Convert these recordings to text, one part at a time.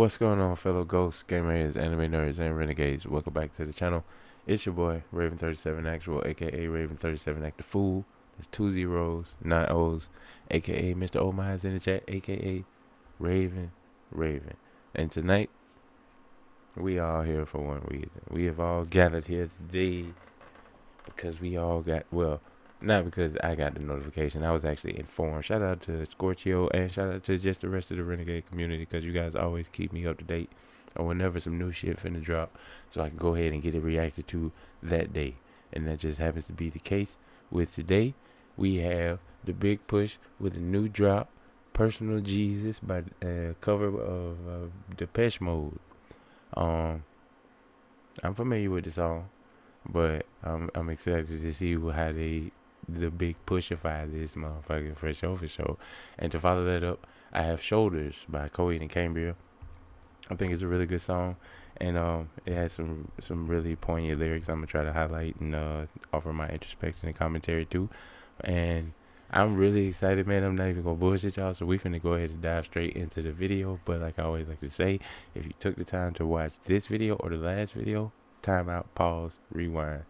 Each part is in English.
What's going on, fellow ghosts, gamers, anime nerds, and renegades? Welcome back to the channel. It's your boy, Raven37 Actual, aka Raven37 Act the Fool. There's 2 zeros, 9 O's, aka Mr. O Miles in the chat, aka Raven. And tonight, we all here for one reason. We have all gathered here today because we all got, well, not because I got the notification. I was actually informed. Shout out to Scorchio and shout out to just the rest of the Renegade community because you guys always keep me up to date on whenever some new shit finna drop so I can go ahead and get it reacted to that day. And that just happens to be the case with today. We have The Big Push with a new drop, Personal Jesus by cover of Depeche Mode. I'm familiar with the song, but I'm excited to see how the big pushify this motherfucker for sure. And to follow that up, I have Shoulders by Coheed and Cambria. I think it's a really good song, and it has some really poignant lyrics. I'm gonna try to highlight and offer my introspection and commentary too. And I'm really excited, man. I'm not even gonna bullshit y'all, so we finna go ahead and dive straight into the video. But like I always like to say, if you took the time to watch this video or the last video, time out, pause, rewind.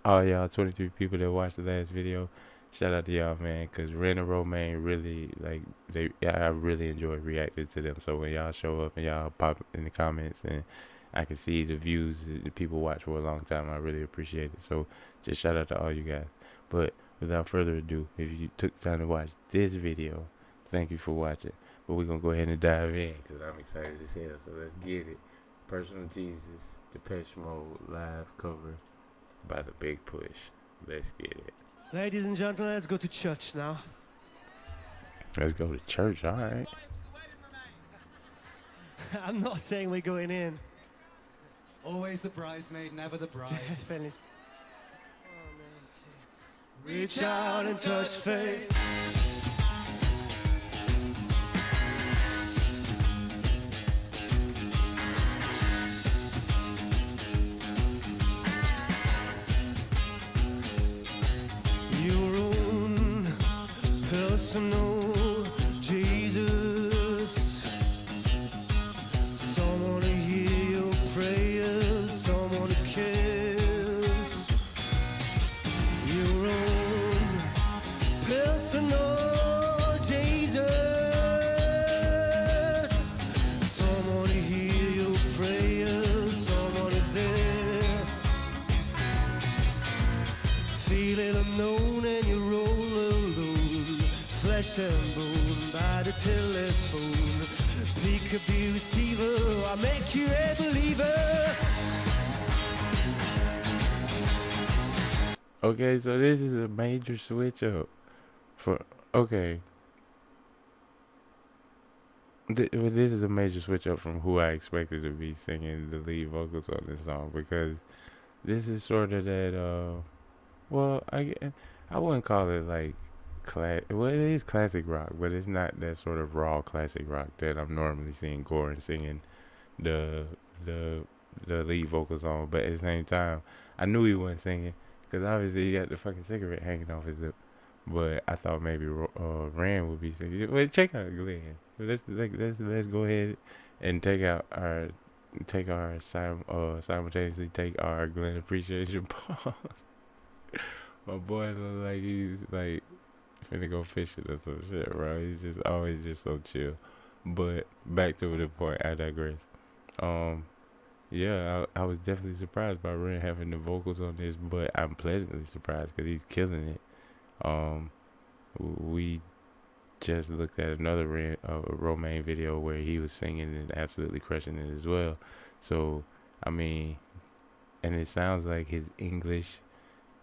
All y'all 23 people that watched the last video, shout out to y'all, man, because Ren and Romaine really, I really enjoy reacting to them. So when y'all show up and y'all pop in the comments and I can see the views that people watch for a long time, I really appreciate it. So just shout out to all you guys. But without further ado, if you took the time to watch this video, thank you for watching. But we're going to go ahead and dive in because I'm excited as hell. So let's get it. Personal Jesus, Depeche Mode, live cover by The Big Push. Let's get it. Ladies and gentlemen, let's go to church now. Let's go to church, alright. I'm not saying we're going in. Always the bridesmaid, never the bride. Finish. Reach out and touch faith. Your own personal Jesus. Someone to hear your prayers, someone to kiss. Your own personal Jesus. Someone to hear your prayers, someone is there. Feeling unknown and you're all alone. Flesh and bone by the telephone. Peekaboo receiver, I make you a believer. Okay, so this is a major switch up. This is a major switch up from who I expected to be singing the lead vocals on this song, because this is sort of that I wouldn't call it like well, it is classic rock, but it's not that sort of raw classic rock that I'm normally seeing Goran singing the lead vocals on. But at the same time, I knew he wasn't singing because obviously he got the fucking cigarette hanging off his lip. But I thought maybe Rand would be singing. Wait, check out Glenn. Let's go ahead and simultaneously take our Glenn appreciation pause. My boy look like he's like finna go fishing or some shit, bro. He's just always just so chill. But back to the point, I digress. Yeah, I was definitely surprised by Ren having the vocals on this, but I'm pleasantly surprised because he's killing it. We just looked at another Romaine video where he was singing and absolutely crushing it as well. So, I mean, and it sounds like his English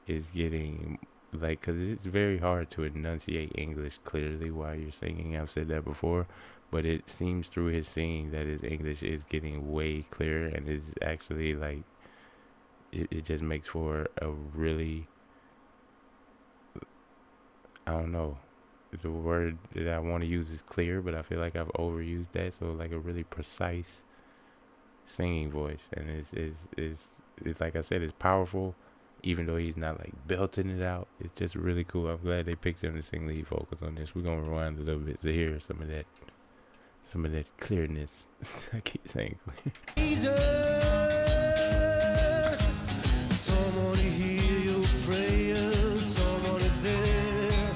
is getting, like, because it's very hard to enunciate English clearly while you're singing. I've said that before, but it seems through his singing that his English is getting way clearer and is actually, like, it just makes for a really, I don't know, the word that I want to use is clear, but I feel like I've overused that. So like a really precise singing voice, and it's like I said, it's powerful, even though he's not like belting it out. It's just really cool. I'm glad they picked him to sing lead vocals on this. We're gonna rewind a little bit to hear some of that. some of that clearness. I keep saying clear. Jesus, someone to hear your prayers, someone is there.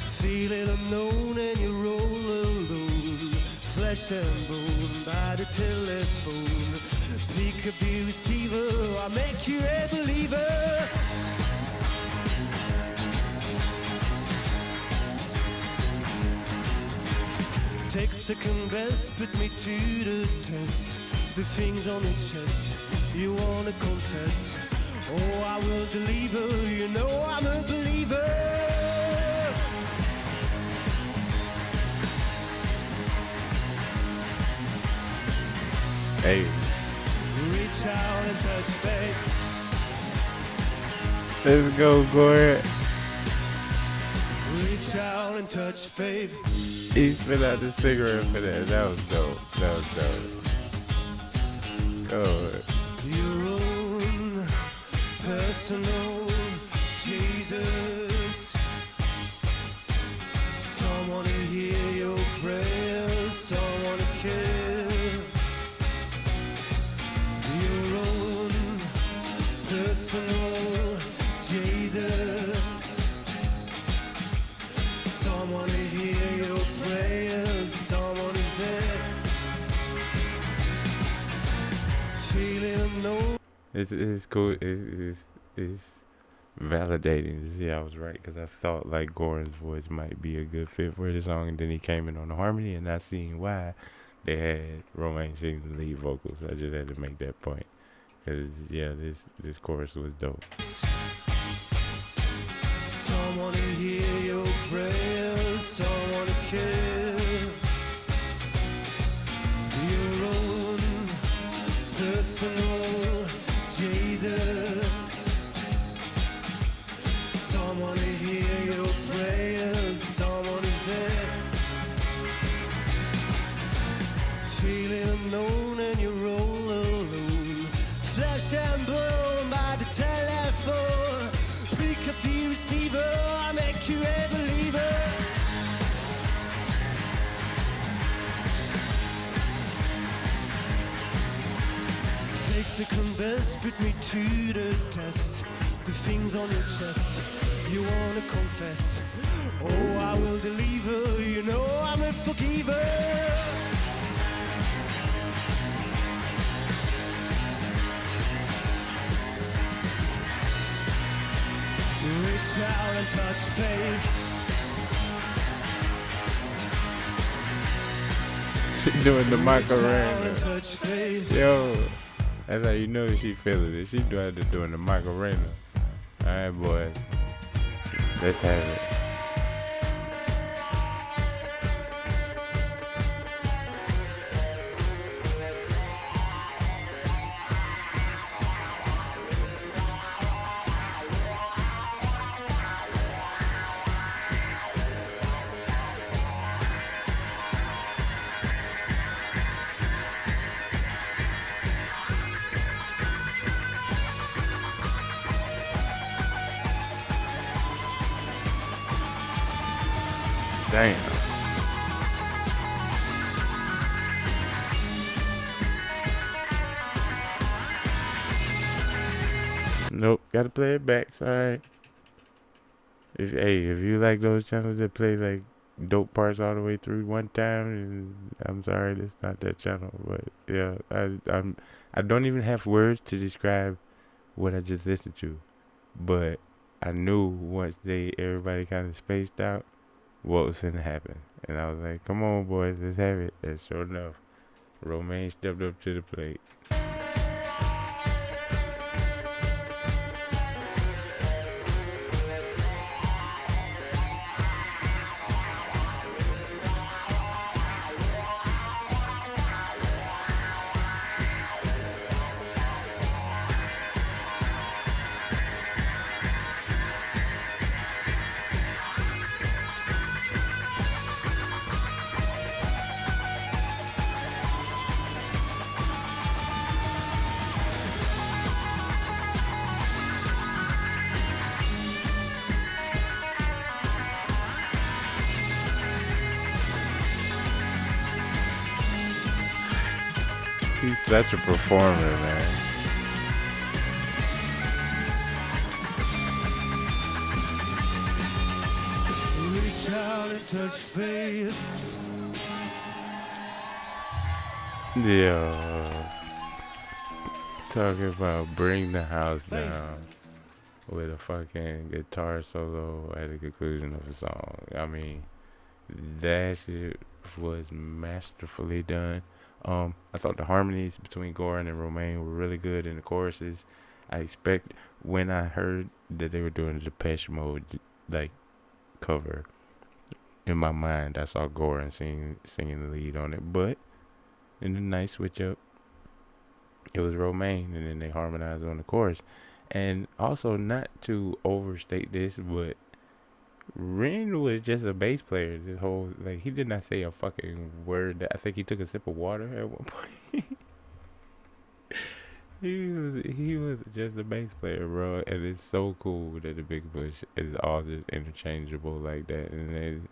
Feeling unknown and you're all alone, flesh and bone by the telephone. Pick up the receiver, I'll make you a believer. Take second best, put me to the test. The things on the chest, you wanna confess. Oh, I will deliver, you know I'm a believer. Hey, Reach out and touch faith. let's go, Gore. Reach out and touch faith. He spit out the cigarette for that. That was dope. That was dope. Oh, Your own personal Jesus. Someone to hear your prayers, someone to care. Your own personal Jesus. Someone to hear your prayers, someone is there. Feeling no. it's cool. It's validating to see I was right, because I felt like Goran's voice might be a good fit for the song, and then he came in on the harmony, and I seen why they had Romain sing the lead vocals. I just had to make that point, because yeah, this chorus was dope. Someone to hear your prayers, someone to care. Your own personal Jesus. Someone to hear your prayers, someone is there. Feeling unknown and you're all alone, flesh and bone by the telephone. Pick up the receiver, I'll make you a believer. Take second best, put me to the test. The things on your chest, you wanna confess. Oh, I will deliver, you know I'm a forgiver. Reach out and touch faith. She doing the Reach out Macarena. and touch faith. Yo, that's how you know she feeling it. She doing the Macarena. Alright, boys. Let's have it. Damn. Nope, gotta play it back. Sorry. If you like those channels that play like dope parts all the way through one time, and I'm sorry, that's not that channel. But yeah, I don't even have words to describe what I just listened to. But I knew once everybody kind of spaced out what was finna happen, and I was like, "Come on, boys, let's have it." And sure enough, Romain stepped up to the plate. He's such a performer, man. Reach out and touch faith. Yeah. Talking about bring the house down with a fucking guitar solo at the conclusion of a song. I mean, that shit was masterfully done. I thought the harmonies between Goran and Romain were really good in the choruses. I expect when I heard that they were doing the Depeche Mode like cover, in my mind I saw Goran singing the lead on it, but in the nice switch up, it was Romain, and then they harmonized on the chorus. And also, not to overstate this, but Ren was just a bass player. This whole he did not say a fucking word. I think he took a sip of water at one point. he was just a bass player, bro. And it's so cool that the Big Push is all just interchangeable like that. And then,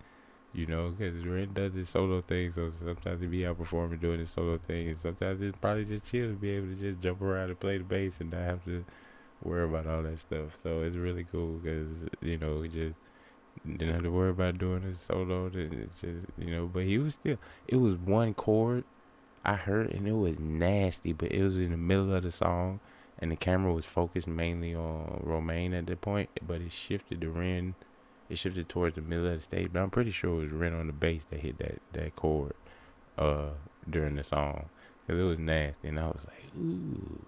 because Ren does his solo thing, so sometimes he be out performing doing his solo thing, and sometimes it's probably just chill to be able to just jump around and play the bass and not have to worry about all that stuff. So it's really cool because he just didn't have to worry about doing his solo. It's just but he was still. It was one chord I heard, and it was nasty, but it was in the middle of the song, and the camera was focused mainly on Romain at that point, but it shifted to Ren. It shifted towards the middle of the stage, but I'm pretty sure it was Ren on the bass that hit that chord during the song, because it was nasty, and I was like, ooh,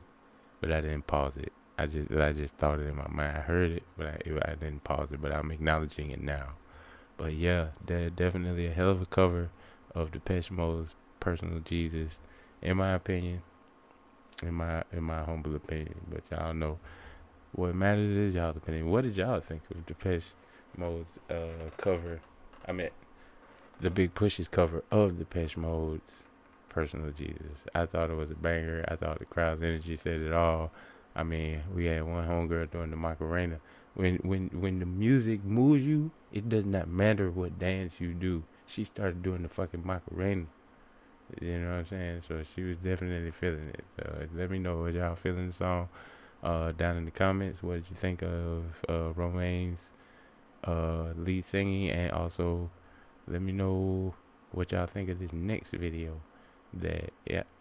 but I didn't pause it. I just thought it in my mind. I heard it, but I didn't pause it, but I'm acknowledging it now. But yeah, definitely a hell of a cover of Depeche Mode's Personal Jesus, in my opinion, in my humble opinion. But y'all know what matters is y'all's opinion. What did y'all think of Depeche Mode's cover? I mean, the Big Push's cover of Depeche Mode's Personal Jesus. I thought it was a banger. I thought the crowd's energy said it all. I mean, we had one homegirl doing the Macarena. When the music moves you, it does not matter what dance you do. She started doing the fucking Macarena. You know what I'm saying? So she was definitely feeling it. Let me know what y'all feeling the song down in the comments. What did you think of Romain's lead singing? And also, let me know what y'all think of this next video.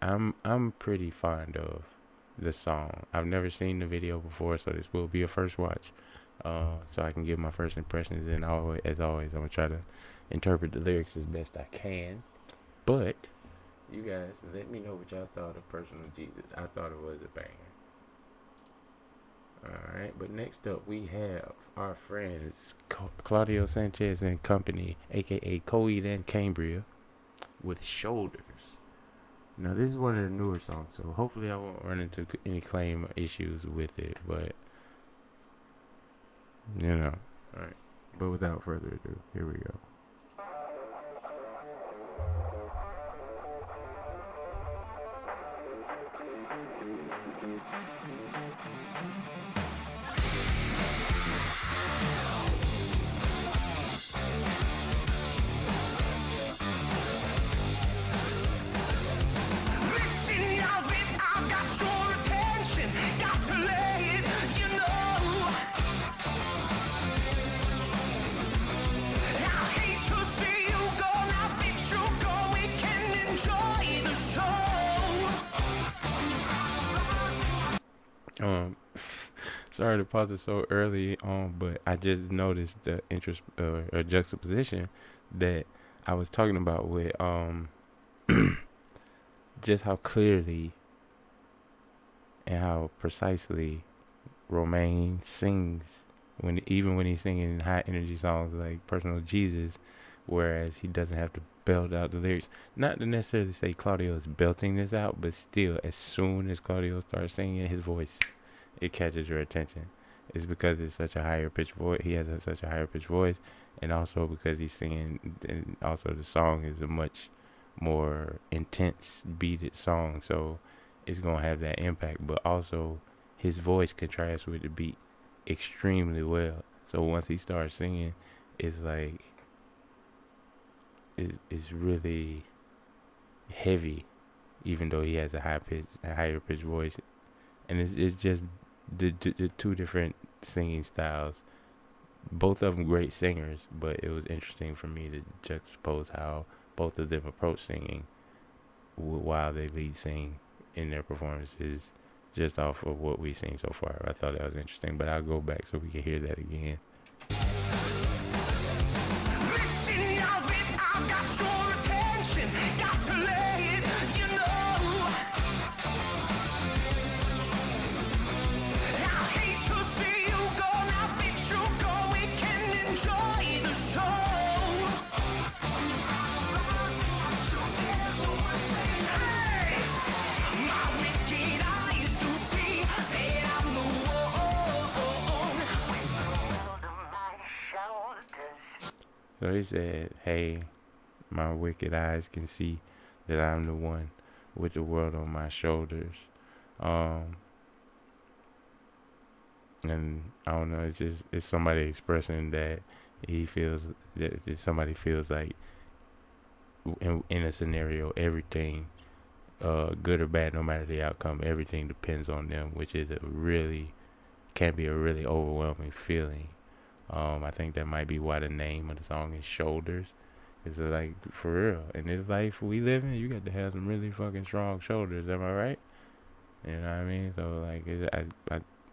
I'm pretty fond of the song. I've never seen the video before, so this will be a first watch. So I can give my first impressions, and as always, I'm gonna try to interpret the lyrics as best I can. But you guys, let me know what y'all thought of Personal Jesus. I thought it was a banger. Alright, but next up we have our friends Claudio Sanchez and company, aka Coheed and Cambria, with Shoulders. Now this is one of the newer songs, so hopefully I won't run into any claim issues with it, but alright. But without further ado, here we go. Sorry to pause it so early on, but I just noticed the interest or juxtaposition that I was talking about with just how clearly and how precisely Romain sings even when he's singing high energy songs like Personal Jesus, whereas he doesn't have to belt out the lyrics. Not to necessarily say Claudio is belting this out, but still, as soon as Claudio starts singing, his voice, it catches your attention. It's because it's such a higher pitched voice. He has such a higher pitched voice, and also because he's singing, and also the song is a much more intense beated song, so it's gonna have that impact. But also, his voice contrasts with the beat extremely well. So once he starts singing, it's like it's really heavy. even though he has a higher pitched voice, and it's just the two different singing styles. Both of them great singers, but it was interesting for me to juxtapose how both of them approach singing while they lead sing in their performances, just off of what we've seen so far. I thought that was interesting, but I'll go back so we can hear that again. So he said, hey, my wicked eyes can see that I'm the one with the world on my shoulders. And I don't know, it's somebody expressing that he feels that somebody feels like in a scenario, everything, good or bad, no matter the outcome, everything depends on them, which is can be a really overwhelming feeling. I think that might be why the name of the song is Shoulders. It's like, for real, in this life we live in, you got to have some really fucking strong shoulders. Am I right? You know what I mean? So like,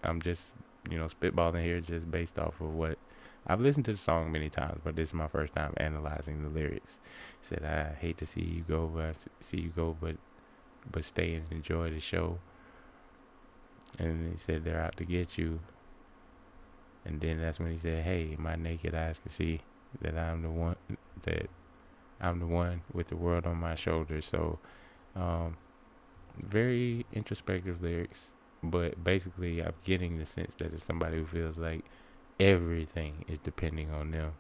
I'm just, spitballing here just based off of what I've listened to the song many times, but this is my first time analyzing the lyrics. He said, I hate to see you go, but I see you go, but stay and enjoy the show. And he said they're out to get you. And then that's when he said, hey, my naked eyes can see that I'm the one with the world on my shoulders. So, very introspective lyrics, but basically I'm getting the sense that it's somebody who feels like everything is depending on them.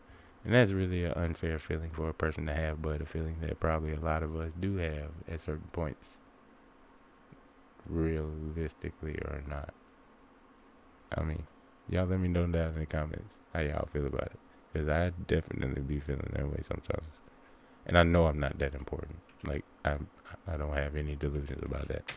And that's really an unfair feeling for a person to have, but a feeling that probably a lot of us do have at certain points, realistically or not. I mean, y'all let me know down in the comments how y'all feel about it, because I definitely be feeling that way sometimes, and I know I'm not that important. Like, I don't have any delusions about that.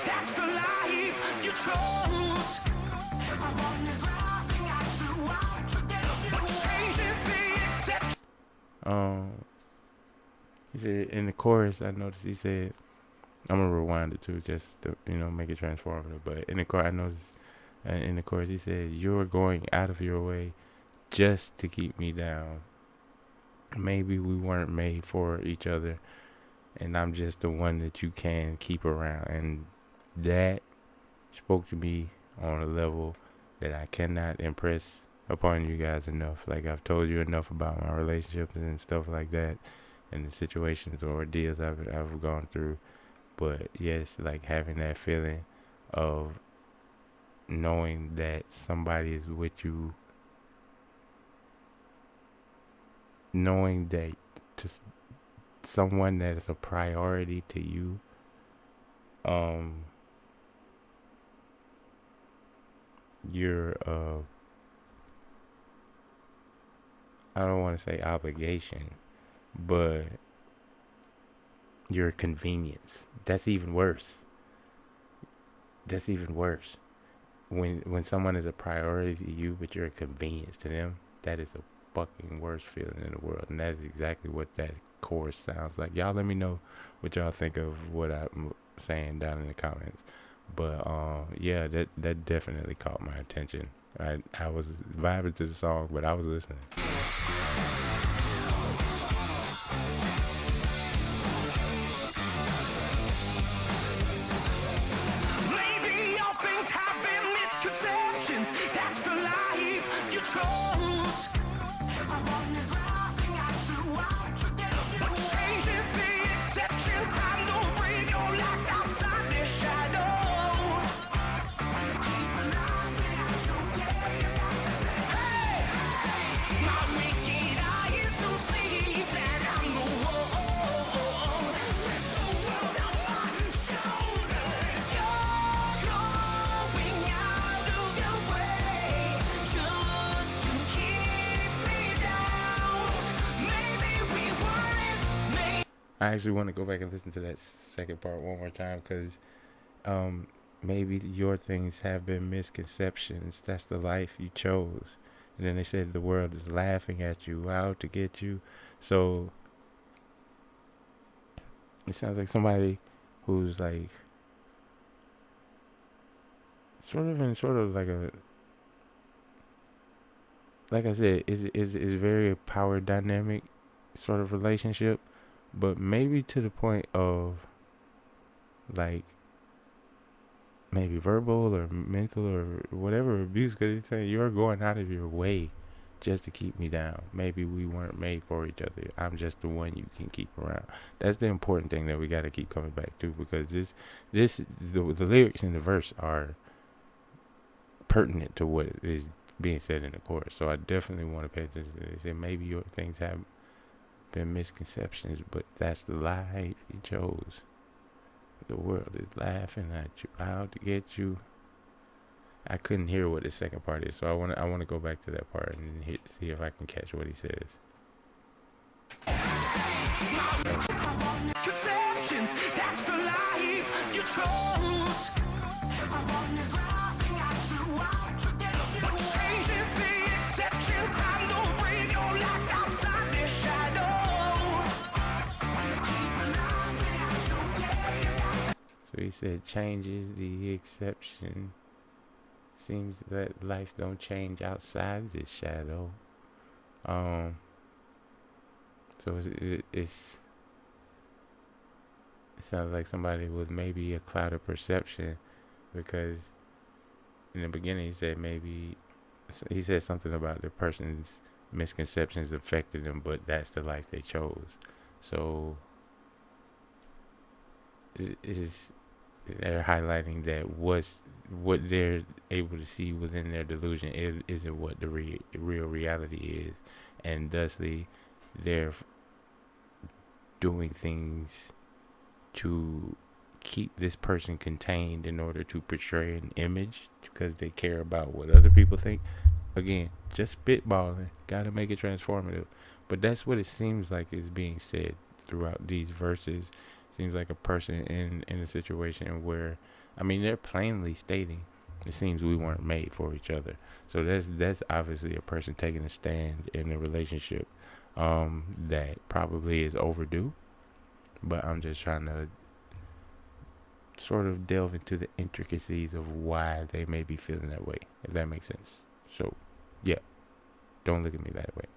That's the life you chose. Everyone is laughing at you, but change is the exception. He said in the chorus, I noticed he said, I'm gonna rewind it too, just to make it transformative. But in the chorus, I noticed in the chorus he said, "You're going out of your way just to keep me down. Maybe we weren't made for each other, and I'm just the one that you can keep around." And that spoke to me on a level that I cannot impress upon you guys enough. Like, I've told you enough about my relationships and stuff like that, and the situations or ordeals I've gone through. But yes, like, having that feeling of knowing that somebody is with you, knowing that just someone that is a priority to you, your I don't want to say obligation, but your convenience. That's even worse. When someone is a priority to you, but you're a convenience to them, that is the fucking worst feeling in the world. And that's exactly what that chorus sounds like. Y'all let me know what y'all think of what I'm saying down in the comments. But yeah, that definitely caught my attention. I was vibing to the song, but I was listening. Maybe all I actually want to go back and listen to that second part one more time because maybe your things have been misconceptions. That's the life you chose. And then they said the world is laughing at you, out to get you. So it sounds like somebody who's like sort of like a, like I said, is very power dynamic sort of relationship, but maybe to the point of like maybe verbal or mental or whatever abuse, because it's saying you're going out of your way just to keep me down. Maybe we weren't made for each other. I'm just the one you can keep around. That's the important thing that we got to keep coming back to, because the lyrics in the verse are pertinent to what is being said in the chorus. So I definitely want to pay attention to this. And maybe your things have been misconceptions, but that's the life you chose. The world is laughing at you, out to get you. I couldn't hear what the second part is, so I want to go back to that part and see if I can catch what he says. Conceptions, that's the life you chose. Everyone is laughing at you, out to get you. But change is the exception. Time don't bring your life outside the shadow. You keep laughing at your day. So he said, change is the exception. Seems that life don't change outside this shadow. So it sounds like somebody with maybe a cloud of perception, because in the beginning he said something about the person's misconceptions affected them, but that's the life they chose. So they're highlighting that what they're able to see within their delusion isn't what the real reality is, and thusly they're doing things to keep this person contained in order to portray an image, because they care about what other people think. Again, just spitballing, gotta make it transformative, but that's what it seems like is being said throughout these verses. Seems like a person in a situation where, I mean, they're plainly stating it seems we weren't made for each other. So that's obviously a person taking a stand in a relationship that probably is overdue. But I'm just trying to sort of delve into the intricacies of why they may be feeling that way, if that makes sense. So, yeah, don't look at me that way.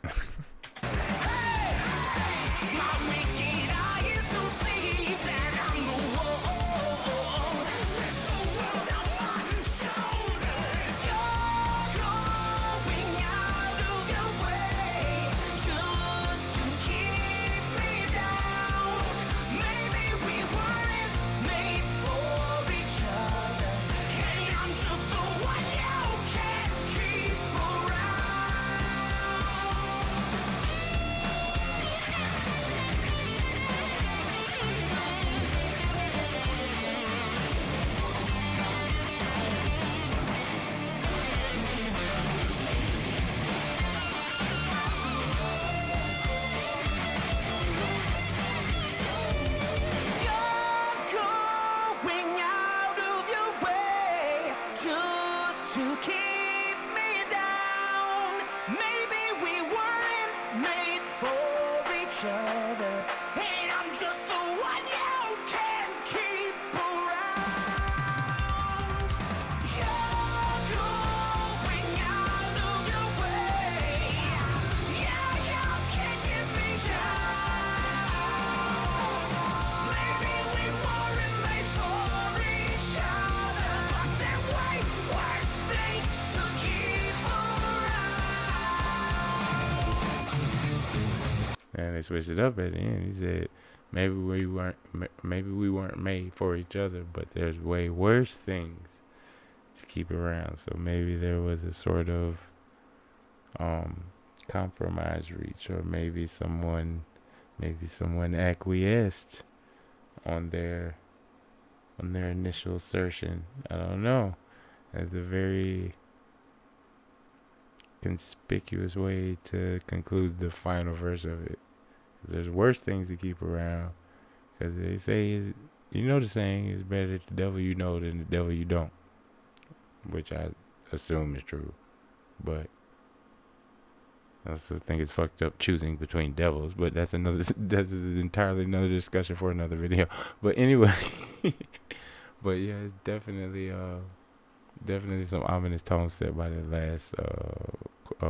And they switched it up at the end. He said, maybe we weren't made for each other, but there's way worse things to keep around. So maybe there was a sort of compromise reached, or maybe someone acquiesced on their initial assertion. I don't know. That's a very conspicuous way to conclude the final verse of it. There's worse things to keep around, Because they say, you know the saying, it's better the devil you know than the devil you don't. Which I assume is true. But I also think it's fucked up choosing between devils. But that's entirely another discussion for another video. But anyway. But yeah, it's definitely some ominous tone set by the last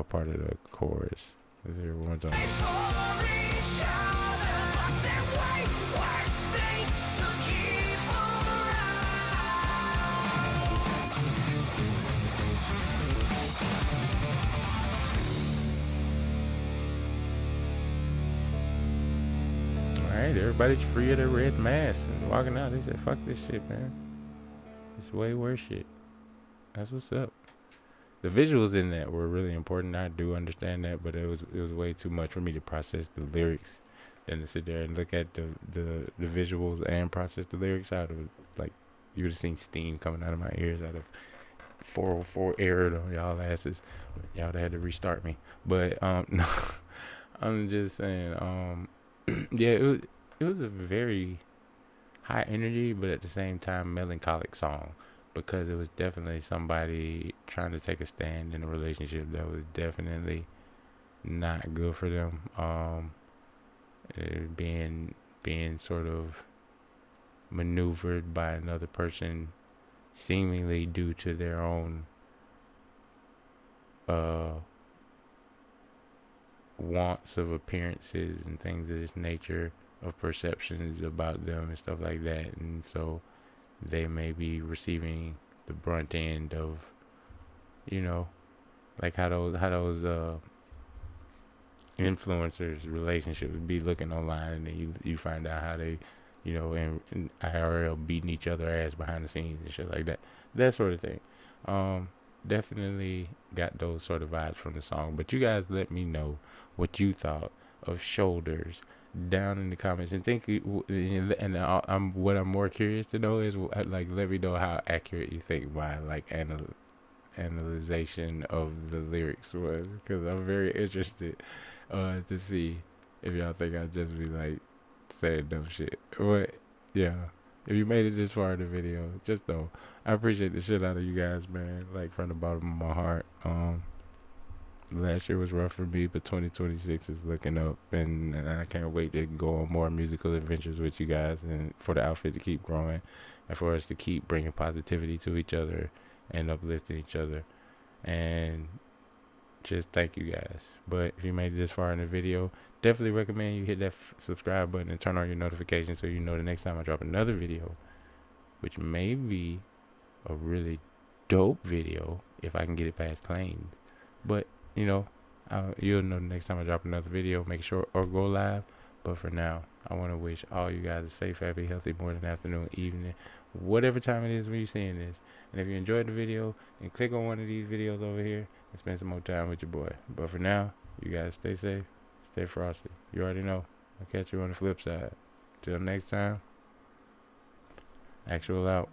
part of the chorus. Let's hear it one time. Alright, everybody's free of their red mask and walking out. They said, fuck this shit, man. It's way worse shit. That's what's up. The visuals in that were really important. I do understand that, but it was way too much for me to process the lyrics than to sit there and look at the visuals and process the lyrics. I would have, like, you would have seen steam coming out of my ears out of 404 error on y'all asses. Y'all would have had to restart me. But no, I'm just saying, yeah, it was a very high energy, but at the same time melancholic song, because it was definitely somebody trying to take a stand in a relationship that was definitely not good for them. Being sort of maneuvered by another person, seemingly due to their own wants of appearances and things of this nature, of perceptions about them and stuff like that. And so they may be receiving the brunt end of, you know, like how those influencers relationships be looking online, and then you find out how they, you know, in IRL beating each other ass behind the scenes and shit like that sort of thing. Definitely got those sort of vibes from the song. But you guys let me know what you thought of Shoulders down in the comments, and what I'm more curious to know is, like, let me know how accurate you think my, like, analyzation of the lyrics was, because I'm very interested to see if y'all think I'd just be like saying dumb shit. But yeah, if you made it this far in the video, just know I appreciate the shit out of you guys, man, like from the bottom of my heart. Last year was rough for me, but 2026 is looking up, and I can't wait to go on more musical adventures with you guys, and for the outfit to keep growing, and for us to keep bringing positivity to each other and uplifting each other. And just thank you guys. But if you made it this far in the video, definitely recommend you hit that subscribe button and turn on your notifications so you know the next time I drop another video, which may be a really dope video if I can get it past claims. But you know, you'll know the next time I drop another video, make sure or go live. But for now, I want to wish all you guys a safe, happy, healthy morning, afternoon, evening, whatever time it is when you're seeing this. And if you enjoyed the video, then click on one of these videos over here and spend some more time with your boy. But for now, you guys stay safe, stay frosty. You already know. I'll catch you on the flip side. Till next time, Actual out.